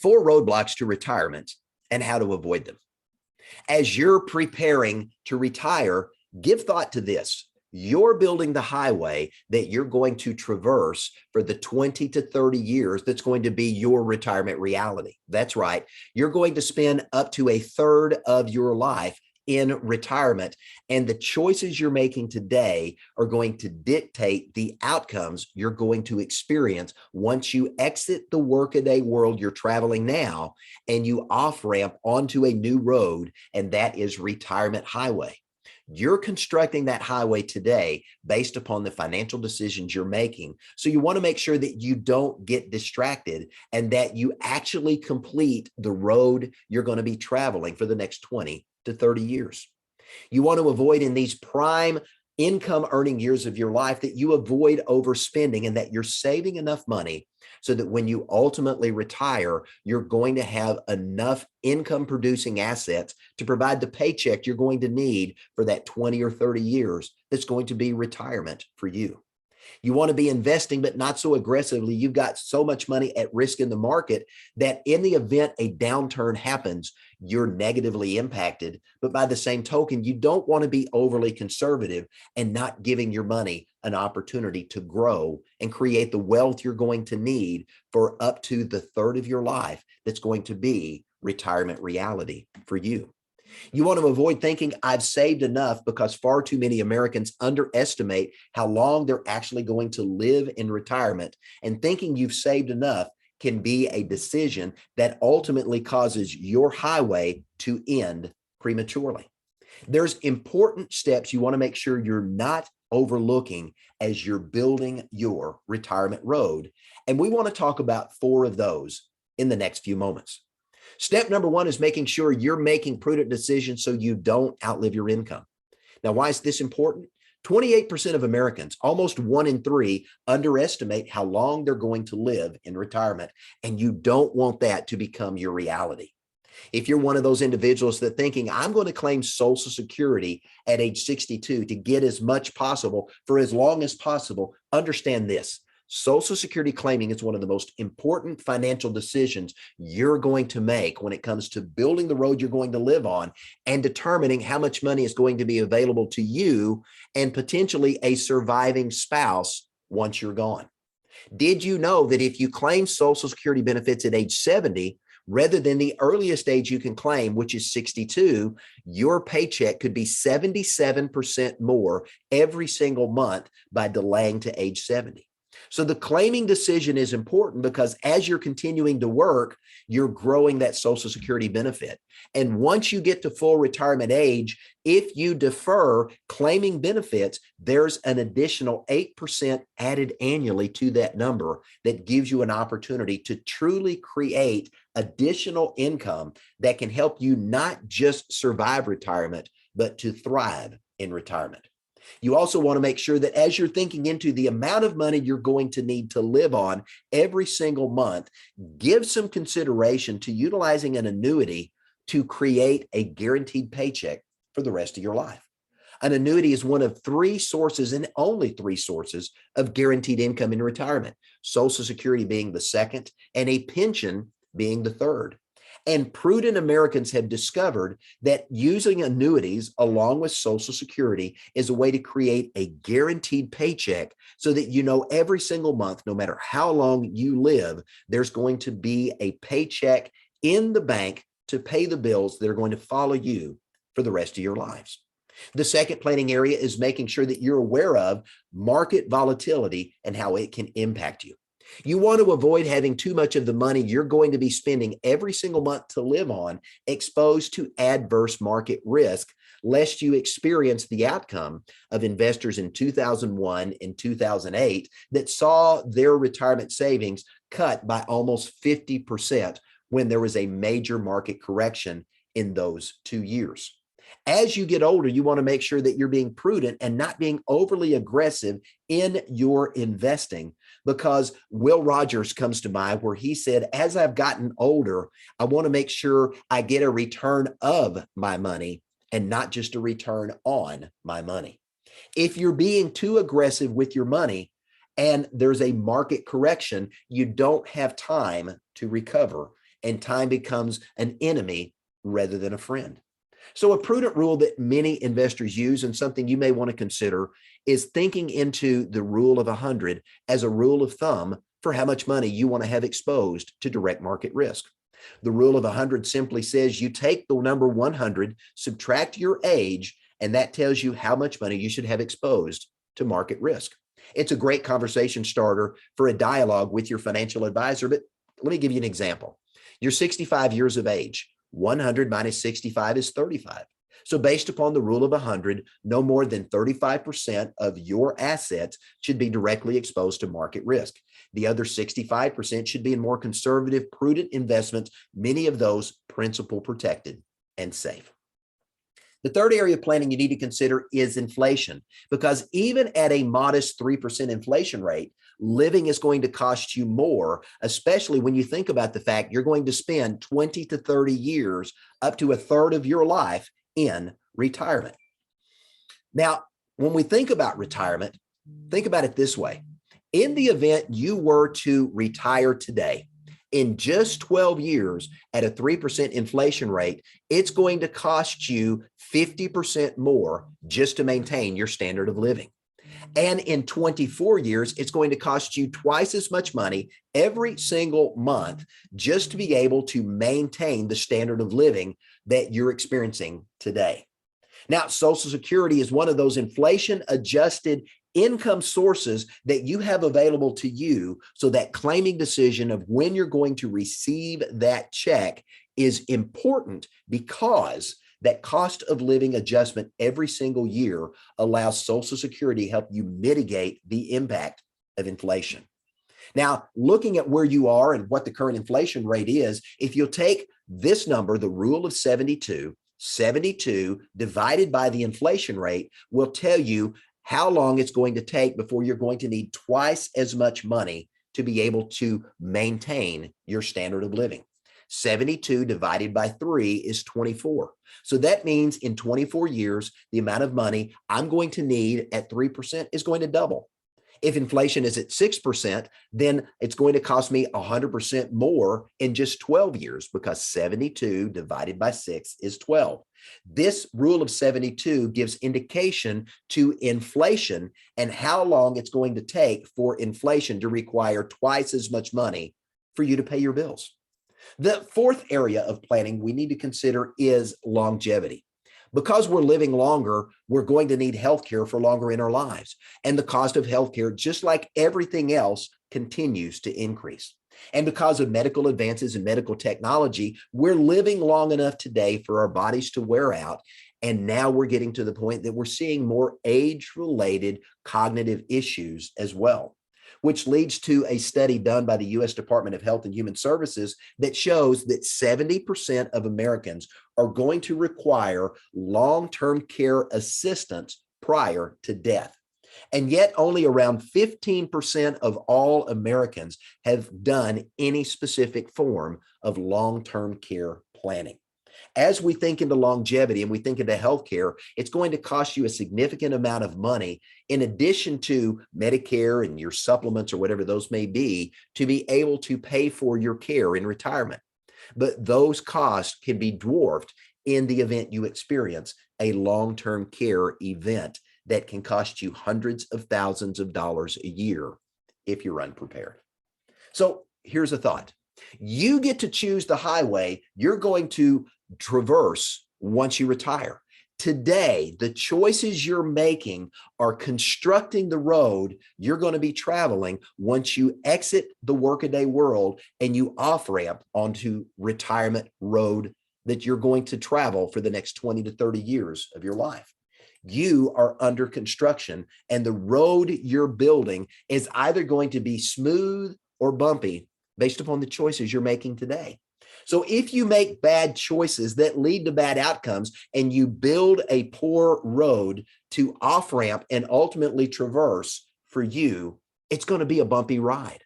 4 roadblocks to retirement and how to avoid them. As you're preparing to retire, give thought to this. You're building the highway that you're going to traverse for the 20 to 30 years that's going to be your retirement reality. That's right. You're going to spend up to a third of your life in retirement, and the choices you're making today are going to dictate the outcomes you're going to experience once you exit the workaday world you're traveling now and you off-ramp onto a new road, and that is retirement highway. You're constructing that highway today based upon the financial decisions you're making. So you want to make sure that you don't get distracted and that you actually complete the road you're going to be traveling for the next 20 to 30 years. You want to avoid in these prime income earning years of your life that you avoid overspending and that you're saving enough money so that when you ultimately retire, you're going to have enough income producing assets to provide the paycheck you're going to need for that 20 or 30 years that's going to be retirement for you. You want to be investing, but not so aggressively. You've got so much money at risk in the market that in the event a downturn happens, you're negatively impacted. But by the same token, you don't want to be overly conservative and not giving your money an opportunity to grow and create the wealth you're going to need for up to the third of your life that's going to be retirement reality for you. You want to avoid thinking I've saved enough, because far too many Americans underestimate how long they're actually going to live in retirement, and thinking you've saved enough can be a decision that ultimately causes your highway to end prematurely. There's important steps you want to make sure you're not overlooking as you're building your retirement road. And we want to talk about 4 of those in the next few moments. Step number 1 is making sure you're making prudent decisions so you don't outlive your income. Now, why is this important? 28% of Americans, almost 1 in 3, underestimate how long they're going to live in retirement, and you don't want that to become your reality. If you're one of those individuals that thinking, I'm going to claim Social Security at age 62 to get as much possible for as long as possible, understand this. Social Security claiming is one of the most important financial decisions you're going to make when it comes to building the road you're going to live on and determining how much money is going to be available to you and potentially a surviving spouse once you're gone. Did you know that if you claim Social Security benefits at age 70, rather than the earliest age you can claim, which is 62, your paycheck could be 77% more every single month by delaying to age 70? So the claiming decision is important because as you're continuing to work, you're growing that Social Security benefit. And once you get to full retirement age, if you defer claiming benefits, there's an additional 8% added annually to that number that gives you an opportunity to truly create additional income that can help you not just survive retirement, but to thrive in retirement. You also want to make sure that as you're thinking into the amount of money you're going to need to live on every single month, give some consideration to utilizing an annuity to create a guaranteed paycheck for the rest of your life. An annuity is one of 3 sources, and only 3 sources, of guaranteed income in retirement, Social Security being the second and a pension being the third. And prudent Americans have discovered that using annuities along with Social Security is a way to create a guaranteed paycheck so that you know every single month, no matter how long you live, there's going to be a paycheck in the bank to pay the bills that are going to follow you for the rest of your lives. The second planning area is making sure that you're aware of market volatility and how it can impact you. You want to avoid having too much of the money you're going to be spending every single month to live on exposed to adverse market risk, lest you experience the outcome of investors in 2001 and 2008 that saw their retirement savings cut by almost 50% when there was a major market correction in those 2 years. As you get older, you want to make sure that you're being prudent and not being overly aggressive in your investing, because Will Rogers comes to mind where he said, as I've gotten older, I want to make sure I get a return of my money and not just a return on my money. If you're being too aggressive with your money and there's a market correction, you don't have time to recover. and time becomes an enemy rather than a friend. So a prudent rule that many investors use, and something you may want to consider, is thinking into the rule of 100 as a rule of thumb for how much money you want to have exposed to direct market risk. The rule of 100 simply says you take the number 100, subtract your age, and that tells you how much money you should have exposed to market risk. It's a great conversation starter for a dialogue with your financial advisor, but let me give you an example. You're 65 years of age. 100 minus 65 is 35. So based upon the rule of 100, no more than 35% of your assets should be directly exposed to market risk. The other 65% should be in more conservative, prudent investments, many of those principal protected and safe. The third area of planning you need to consider is inflation, because even at a modest 3% inflation rate, living is going to cost you more, especially when you think about the fact you're going to spend 20 to 30 years, up to a third of your life, in retirement. Now, when we think about retirement, think about it this way. In the event you were to retire today, in just 12 years at a 3% inflation rate, it's going to cost you 50% more just to maintain your standard of living. And in 24 years, it's going to cost you twice as much money every single month just to be able to maintain the standard of living that you're experiencing today. Now, Social Security is one of those inflation-adjusted income sources that you have available to you, so that claiming decision of when you're going to receive that check is important, because that cost of living adjustment every single year allows Social Security to help you mitigate the impact of inflation. Now, looking at where you are and what the current inflation rate is, if you'll take this number, the rule of 72, 72 divided by the inflation rate will tell you how long it's going to take before you're going to need twice as much money to be able to maintain your standard of living. 72 divided by 3 is 24. So that means in 24 years, the amount of money I'm going to need at 3% is going to double. If inflation is at 6%, then it's going to cost me 100% more in just 12 years, because 72 divided by 6 is 12. This rule of 72 gives indication to inflation and how long it's going to take for inflation to require twice as much money for you to pay your bills. The fourth area of planning we need to consider is longevity. Because we're living longer, we're going to need healthcare for longer in our lives. And the cost of healthcare, just like everything else, continues to increase. And because of medical advances in medical technology, we're living long enough today for our bodies to wear out. And now we're getting to the point that we're seeing more age-related cognitive issues as well, which leads to a study done by the U.S. Department of Health and Human Services that shows that 70% of Americans are going to require long-term care assistance prior to death. And yet only around 15% of all Americans have done any specific form of long-term care planning. As we think into longevity and we think into healthcare, it's going to cost you a significant amount of money in addition to Medicare and your supplements or whatever those may be, to be able to pay for your care in retirement. But those costs can be dwarfed in the event you experience a long-term care event that can cost you hundreds of thousands of dollars a year if you're unprepared. So here's a thought. You get to choose the highway you're going to traverse once you retire. Today, the choices you're making are constructing the road you're going to be traveling once you exit the workaday world and you off-ramp onto retirement road that you're going to travel for the next 20 to 30 years of your life. You are under construction, and the road you're building is either going to be smooth or bumpy based upon the choices you're making today. So if you make bad choices that lead to bad outcomes and you build a poor road to off-ramp and ultimately traverse for you, it's going to be a bumpy ride.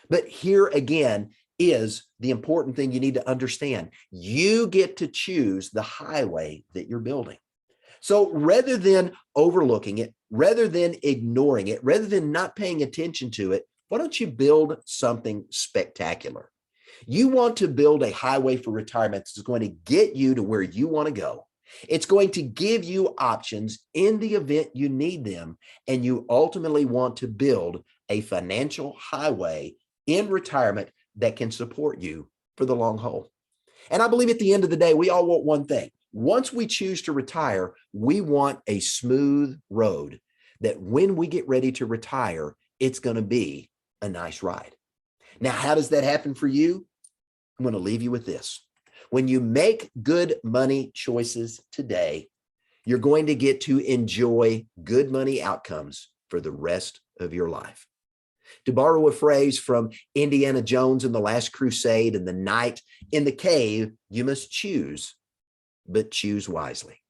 But here again is the important thing you need to understand. You get to choose the highway that you're building. So rather than overlooking it, rather than ignoring it, rather than not paying attention to it, why don't you build something spectacular? You want to build a highway for retirement that's going to get you to where you want to go. It's going to give you options in the event you need them. And you ultimately want to build a financial highway in retirement that can support you for the long haul. And I believe at the end of the day, we all want one thing. Once we choose to retire, we want a smooth road that when we get ready to retire, it's going to be a nice ride. Now, how does that happen for you? I'm going to leave you with this. When you make good money choices today, you're going to get to enjoy good money outcomes for the rest of your life. To borrow a phrase from Indiana Jones in The Last Crusade and the night in the cave, you must choose, but choose wisely.